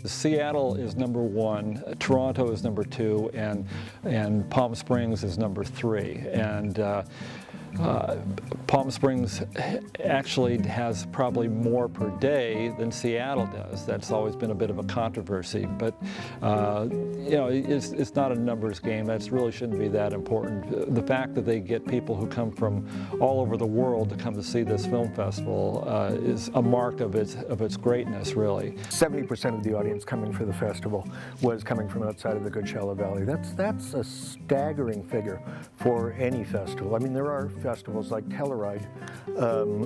Seattle is number 1, Toronto is number 2, and Palm Springs is number 3. And Palm Springs actually has probably more per day than Seattle does. That's always been a bit of a controversy, but you know, it's not a numbers game. That really shouldn't be that important. The fact that they get people who come from all over the world to come to see this film festival is a mark of its greatness, really. 70% of the audience coming for the festival was coming from outside of the Coachella Valley. That's a staggering figure for any festival. I mean, there are festivals like Telluride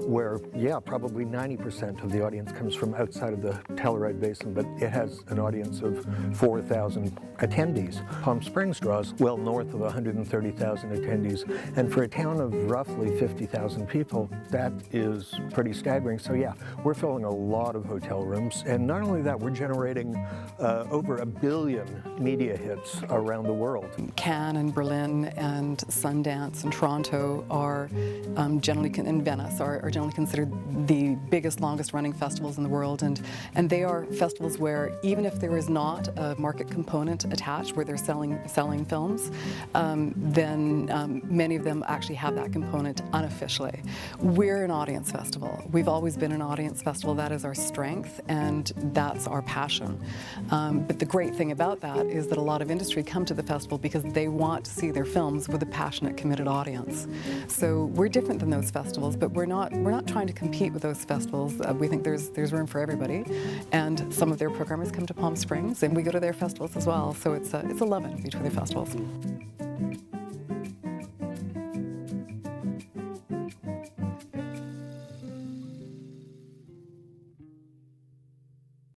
where, yeah, probably 90% of the audience comes from outside of the Telluride Basin, but it has an audience of 4,000 attendees. Palm Springs draws well north of 130,000 attendees, and for a town of roughly 50,000 people, that is pretty staggering. So yeah, we're filling a lot of hotel rooms, and not only that, we're generating over 1 billion media hits around the world. Cannes and Berlin and Sundance and Toronto are generally, and Venice are generally considered the biggest, longest running festivals in the world, and they are festivals where even if there is not a market component attached where they're selling films, then many of them actually have that component unofficially. We're an audience festival. We've always been an audience festival. That is our strength, and that's our passion. But the great thing about that is that a lot of industry come to the festival because they want to see their films with a passionate, committed audience. So we're different than those festivals, but we're not trying to compete with those festivals. We think there's room for everybody, and some of their programmers come to Palm Springs, and we go to their festivals as well. So it's a loving between the festivals.